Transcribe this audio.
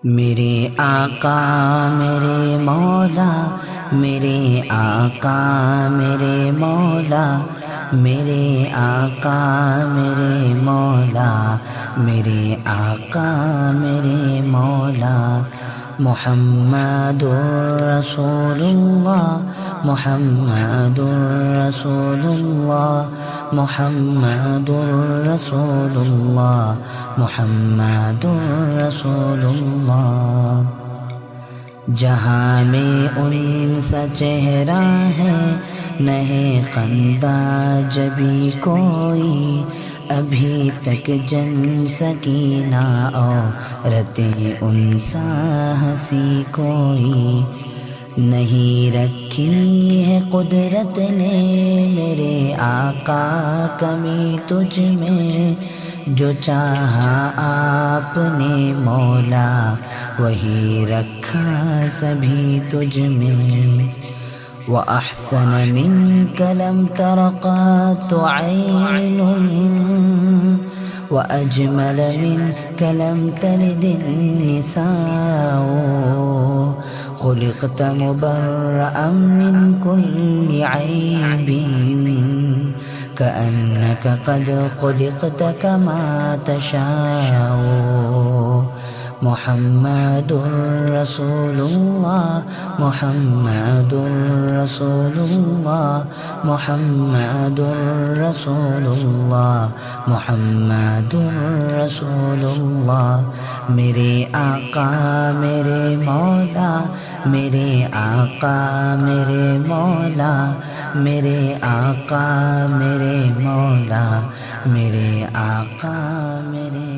میرے آقا میرے مولا، میرے آقا میرے مولا، میرے آقا میرے مولا، میرے آقا میرے مولا۔ محمد رسول اللہ، محمد رسول اللہ، محمد رسول اللہ، محمد رسول اللہ۔ جہاں میں ان سا چہرہ ہے، نہیں خندہ جبھی کوئی، ابھی تک جن سکینہ عورتیں ان سا ہنسی کوئی نہیں۔ رکھی ہے قدرت نے میرے آقا کمی تجھ میں، جو چاہا آپ نے مولا وہی رکھا سبھی تجھ میں۔ وَأَحْسَنَ مِنْكَ لَمْ تَرَ قَطُّ عَيْنٌ، وَأَجْمَلَ مِنْكَ لَمْ تَلِدِ النِّسَاءُ، خُلِقْتَ مُبَرَّأً مِنْ كُلِّ عَيْبٍ، كَأَنَّكَ قَدْ خُلِقْتَ كَمَا تَشَاءُ۔ محمد رسول اللہ، محمد رسول اللہ، محمد رسول اللہ، محمد رسول اللہ۔ میرے آقا میرے مولا، میرے آقا میرے مولا، میرے آقا میرے مولا، میرے آقا میرے